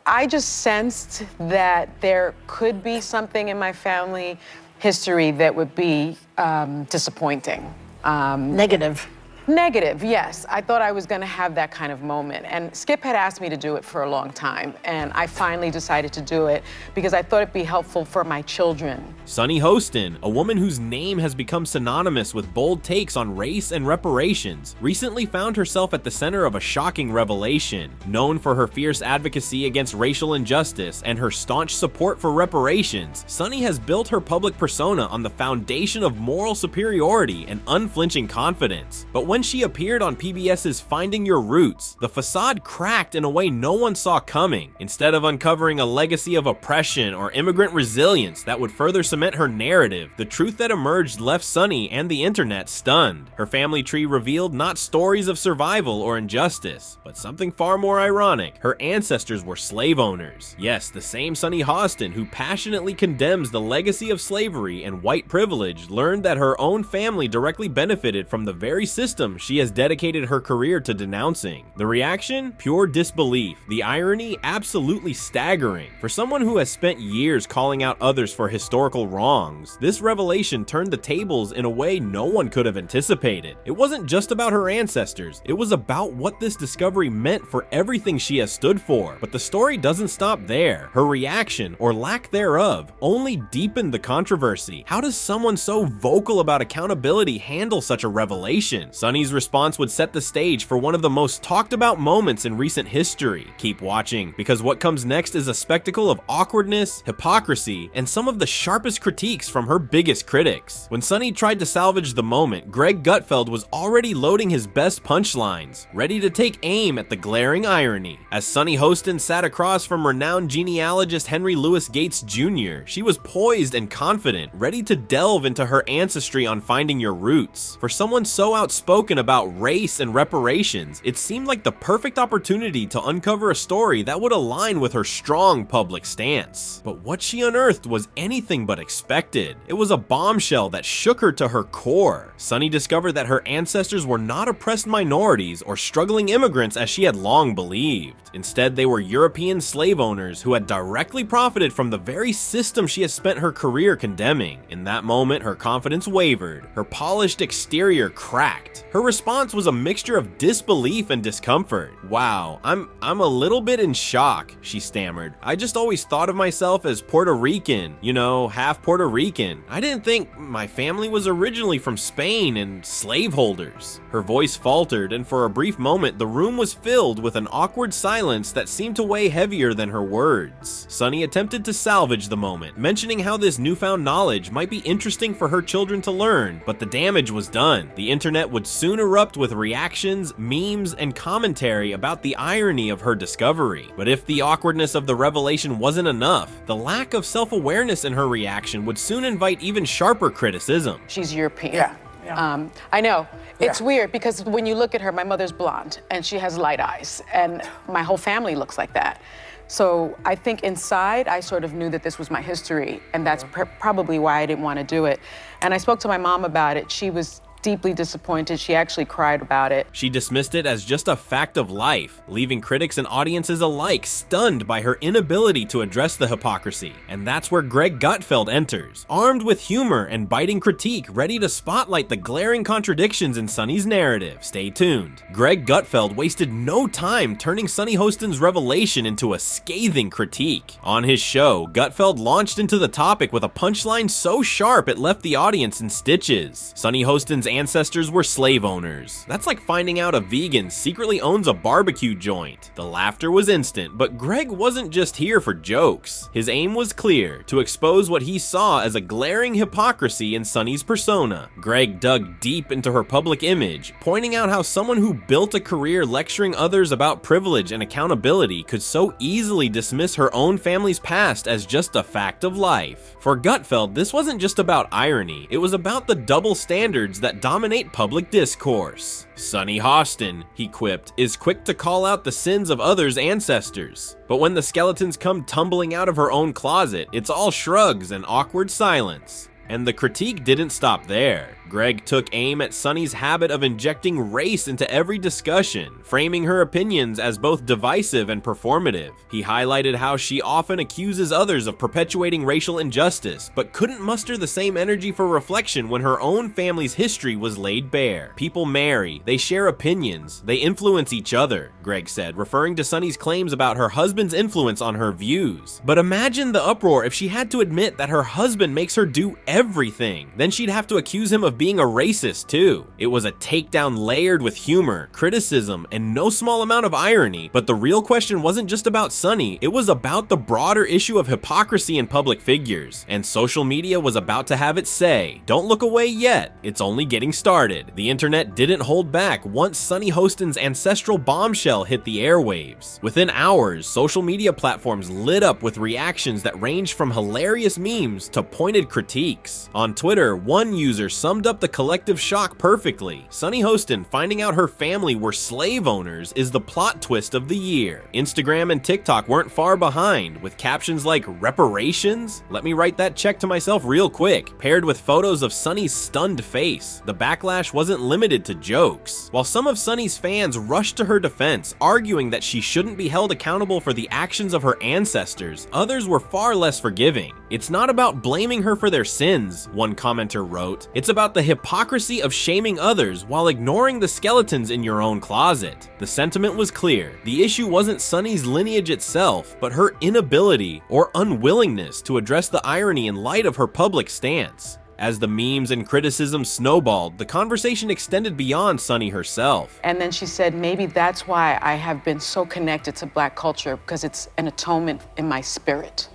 I just sensed that there could be something in my family history that would be disappointing. Negative, yes. I thought I was gonna have that kind of moment. And Skip had asked me to do it for a long time, and I finally decided to do it because I thought it'd be helpful for my children. Sunny Hostin, a woman whose name has become synonymous with bold takes on race and reparations, recently found herself at the center of a shocking revelation. Known for her fierce advocacy against racial injustice and her staunch support for reparations, Sunny has built her public persona on the foundation of moral superiority and unflinching confidence. But when she appeared on PBS's Finding Your Roots, the facade cracked in a way no one saw coming. Instead of uncovering a legacy of oppression or immigrant resilience that would further cement her narrative, the truth that emerged left Sunny and the internet stunned. Her family tree revealed not stories of survival or injustice, but something far more ironic. Her ancestors were slave owners. Yes, the same Sunny Hostin who passionately condemns the legacy of slavery and white privilege learned that her own family directly benefited from the very system she has dedicated her career to denouncing. The reaction? Pure disbelief. The irony? Absolutely staggering. For someone who has spent years calling out others for historical wrongs, this revelation turned the tables in a way no one could have anticipated. It wasn't just about her ancestors, it was about what this discovery meant for everything she has stood for. But the story doesn't stop there. Her reaction, or lack thereof, only deepened the controversy. How does someone so vocal about accountability handle such a revelation? Sunny's response would set the stage for one of the most talked about moments in recent history. Keep watching, because what comes next is a spectacle of awkwardness, hypocrisy, and some of the sharpest critiques from her biggest critics. When Sunny tried to salvage the moment, Greg Gutfeld was already loading his best punchlines, ready to take aim at the glaring irony. As Sunny Hostin sat across from renowned genealogist Henry Louis Gates Jr., she was poised and confident, ready to delve into her ancestry on Finding Your Roots. For someone so outspoken about race and reparations, it seemed like the perfect opportunity to uncover a story that would align with her strong public stance. But what she unearthed was anything but expected. It was a bombshell that shook her to her core. Sunny discovered that her ancestors were not oppressed minorities or struggling immigrants as she had long believed. Instead, they were European slave owners who had directly profited from the very system she has spent her career condemning. In that moment, her confidence wavered, her polished exterior cracked. Her response was a mixture of disbelief and discomfort. "Wow, I'm a little bit in shock," she stammered. "I just always thought of myself as Puerto Rican, you know, half Puerto Rican. I didn't think my family was originally from Spain and slaveholders." Her voice faltered, and for a brief moment, the room was filled with an awkward silence that seemed to weigh heavier than her words. Sunny attempted to salvage the moment, mentioning how this newfound knowledge might be interesting for her children to learn, but the damage was done. The internet would soon erupt with reactions, memes, and commentary about the irony of her discovery. But if the awkwardness of the revelation wasn't enough, the lack of self-awareness in her reaction would soon invite even sharper criticism. She's European. Yeah. I know. It's weird because when you look at her, my mother's blonde and she has light eyes, and my whole family looks like that. So I think inside, I sort of knew that this was my history, and that's probably why I didn't want to do it. And I spoke to my mom about it. She was deeply disappointed. She actually cried about it. She dismissed it as just a fact of life, leaving critics and audiences alike stunned by her inability to address the hypocrisy. And that's where Greg Gutfeld enters, armed with humor and biting critique, ready to spotlight the glaring contradictions in Sunny's narrative. Stay tuned. Greg Gutfeld wasted no time turning Sunny Hostin's revelation into a scathing critique. On his show, Gutfeld launched into the topic with a punchline so sharp it left the audience in stitches. Sunny Hostin's ancestors were slave owners. That's like finding out a vegan secretly owns a barbecue joint. The laughter was instant, but Greg wasn't just here for jokes. His aim was clear, to expose what he saw as a glaring hypocrisy in Sunny's persona. Greg dug deep into her public image, pointing out how someone who built a career lecturing others about privilege and accountability could so easily dismiss her own family's past as just a fact of life. For Gutfeld, this wasn't just about irony, it was about the double standards that dominate public discourse. Sunny Hostin, he quipped, is quick to call out the sins of others' ancestors. But when the skeletons come tumbling out of her own closet, it's all shrugs and awkward silence. And the critique didn't stop there. Greg took aim at Sunny's habit of injecting race into every discussion, framing her opinions as both divisive and performative. He highlighted how she often accuses others of perpetuating racial injustice, but couldn't muster the same energy for reflection when her own family's history was laid bare. People marry, they share opinions, they influence each other, Greg said, referring to Sunny's claims about her husband's influence on her views. But imagine the uproar if she had to admit that her husband makes her do everything. Then she'd have to accuse him of being a racist too. It was a takedown layered with humor, criticism, and no small amount of irony. But the real question wasn't just about Sunny, it was about the broader issue of hypocrisy in public figures. And social media was about to have its say. Don't look away yet, it's only getting started. The internet didn't hold back once Sunny Hostin's ancestral bombshell hit the airwaves. Within hours, social media platforms lit up with reactions that ranged from hilarious memes to pointed critiques. On Twitter, one user summed up the collective shock perfectly. Sunny Hostin finding out her family were slave owners is the plot twist of the year. Instagram and TikTok weren't far behind, with captions like reparations? Let me write that check to myself real quick, paired with photos of Sunny's stunned face. The backlash wasn't limited to jokes. While some of Sunny's fans rushed to her defense, arguing that she shouldn't be held accountable for the actions of her ancestors, others were far less forgiving. It's not about blaming her for their sins, one commenter wrote. It's about the hypocrisy of shaming others while ignoring the skeletons in your own closet. The sentiment was clear. The issue wasn't Sunny's lineage itself, but her inability or unwillingness to address the irony in light of her public stance. As the memes and criticism snowballed, the conversation extended beyond Sunny herself. And then she said, maybe that's why I have been so connected to Black culture, because it's an atonement in my spirit.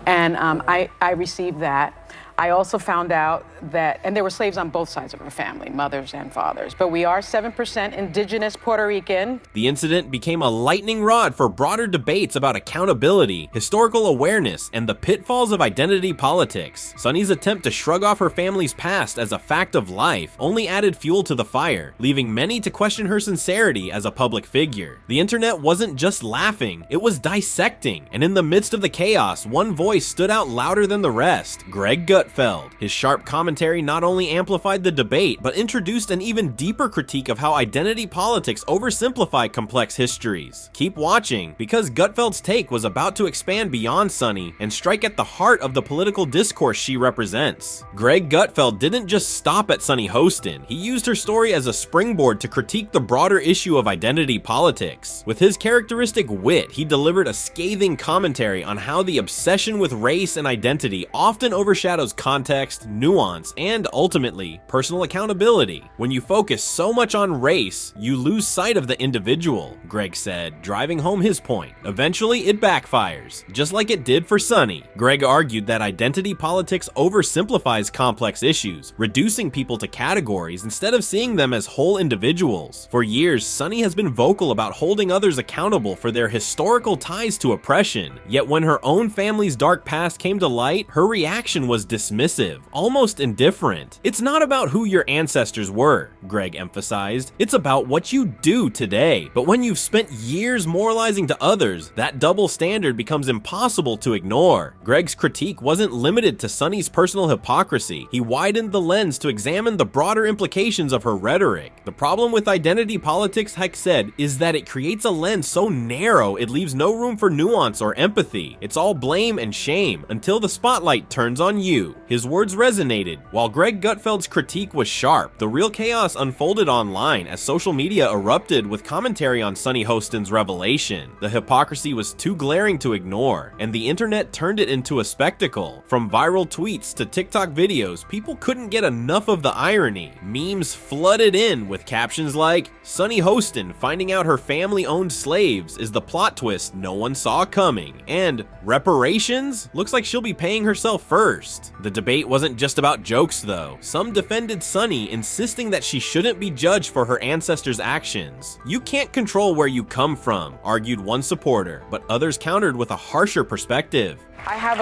And I received that. I also found out that, and there were slaves on both sides of her family, mothers and fathers, but we are 7% indigenous Puerto Rican. The incident became a lightning rod for broader debates about accountability, historical awareness, and the pitfalls of identity politics. Sunny's attempt to shrug off her family's past as a fact of life only added fuel to the fire, leaving many to question her sincerity as a public figure. The internet wasn't just laughing, it was dissecting, and in the midst of the chaos, one voice stood out louder than the rest: Greg Gutfeld. His sharp commentary not only amplified the debate, but introduced an even deeper critique of how identity politics oversimplify complex histories. Keep watching, because Gutfeld's take was about to expand beyond Sunny and strike at the heart of the political discourse she represents. Greg Gutfeld didn't just stop at Sunny Hostin, he used her story as a springboard to critique the broader issue of identity politics. With his characteristic wit, he delivered a scathing commentary on how the obsession with race and identity often overshadows context, nuance, and ultimately, personal accountability. When you focus so much on race, you lose sight of the individual, Greg said, driving home his point. Eventually, it backfires, just like it did for Sunny. Greg argued that identity politics oversimplifies complex issues, reducing people to categories instead of seeing them as whole individuals. For years, Sunny has been vocal about holding others accountable for their historical ties to oppression, yet when her own family's dark past came to light, her reaction was dismissive, almost indifferent. It's not about who your ancestors were, Greg emphasized. It's about what you do today. But when you've spent years moralizing to others, that double standard becomes impossible to ignore. Greg's critique wasn't limited to Sunny's personal hypocrisy. He widened the lens to examine the broader implications of her rhetoric. The problem with identity politics, Heck said, is that it creates a lens so narrow it leaves no room for nuance or empathy. It's all blame and shame until the spotlight turns on you. His words resonated. While Greg Gutfeld's critique was sharp, the real chaos unfolded online as social media erupted with commentary on Sunny Hostin's revelation. The hypocrisy was too glaring to ignore, and the internet turned it into a spectacle. From viral tweets to TikTok videos, people couldn't get enough of the irony. Memes flooded in with captions like, "Sunny Hostin finding out her family owned slaves is the plot twist no one saw coming," and "reparations? Looks like she'll be paying herself first." The debate wasn't just about jokes though. Some defended Sunny, insisting that she shouldn't be judged for her ancestors' actions. "You can't control where you come from," argued one supporter, but others countered with a harsher perspective. I have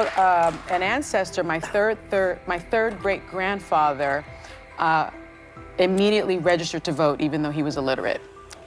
an ancestor, my third great grandfather, immediately registered to vote even though he was illiterate.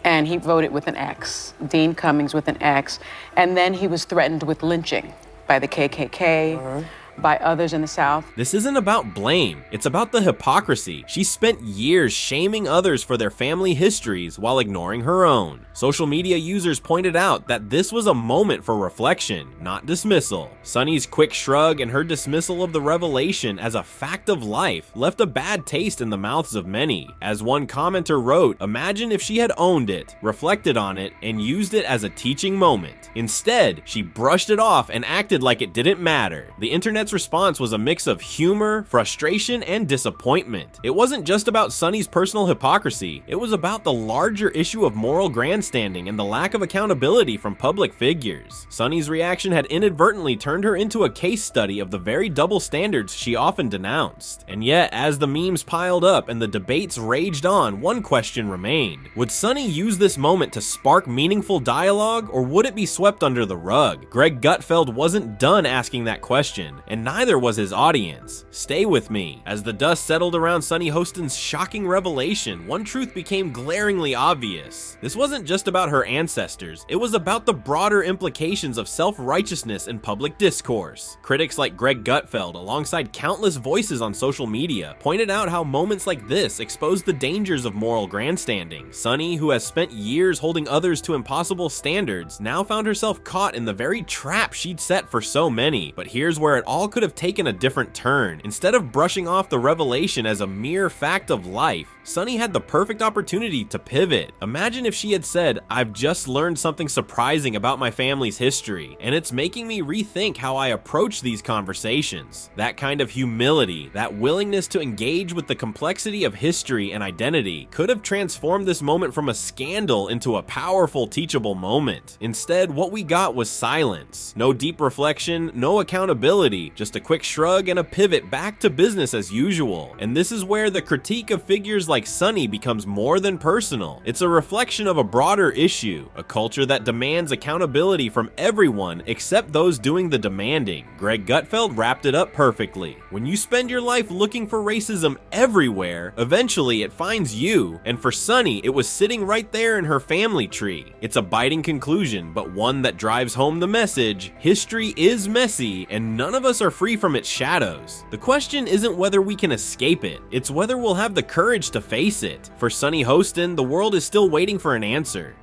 And he voted with an X, Dean Cummings with an X. And then he was threatened with lynching by the KKK, by others in the South. This isn't about blame, it's about the hypocrisy. She spent years shaming others for their family histories while ignoring her own. Social media users pointed out that this was a moment for reflection, not dismissal. Sunny's quick shrug and her dismissal of the revelation as a fact of life left a bad taste in the mouths of many. As one commenter wrote, imagine if she had owned it, reflected on it, and used it as a teaching moment. Instead, she brushed it off and acted like it didn't matter. The internet's response was a mix of humor, frustration, and disappointment. It wasn't just about Sunny's personal hypocrisy, it was about the larger issue of moral grandstanding and the lack of accountability from public figures. Sunny's reaction had inadvertently turned her into a case study of the very double standards she often denounced. And yet, as the memes piled up and the debates raged on, one question remained. Would Sunny use this moment to spark meaningful dialogue, or would it be swept under the rug? Greg Gutfeld wasn't done asking that question, and neither was his audience. Stay with me. As the dust settled around Sunny Hostin's shocking revelation, one truth became glaringly obvious. This wasn't just about her ancestors, it was about the broader implications of self-righteousness in public discourse. Critics like Greg Gutfeld, alongside countless voices on social media, pointed out how moments like this expose the dangers of moral grandstanding. Sunny, who has spent years holding others to impossible standards, now found herself caught in the very trap she'd set for so many. But here's where it all could have taken a different turn. Instead of brushing off the revelation as a mere fact of life, Sunny had the perfect opportunity to pivot. Imagine if she had said, I've just learned something surprising about my family's history, and it's making me rethink how I approach these conversations. That kind of humility, that willingness to engage with the complexity of history and identity, could have transformed this moment from a scandal into a powerful, teachable moment. Instead, what we got was silence. No deep reflection, no accountability, just a quick shrug and a pivot back to business as usual. And this is where the critique of figures like Sunny becomes more than personal. It's a reflection of a broader issue, a culture that demands accountability from everyone except those doing the demanding. Greg Gutfeld wrapped it up perfectly. When you spend your life looking for racism everywhere, eventually it finds you, and for Sunny, it was sitting right there in her family tree. It's a biting conclusion, but one that drives home the message: history is messy, and none of us are free from its shadows. The question isn't whether we can escape it, it's whether we'll have the courage to face it. For Sunny Hostin, the world is still waiting for an answer.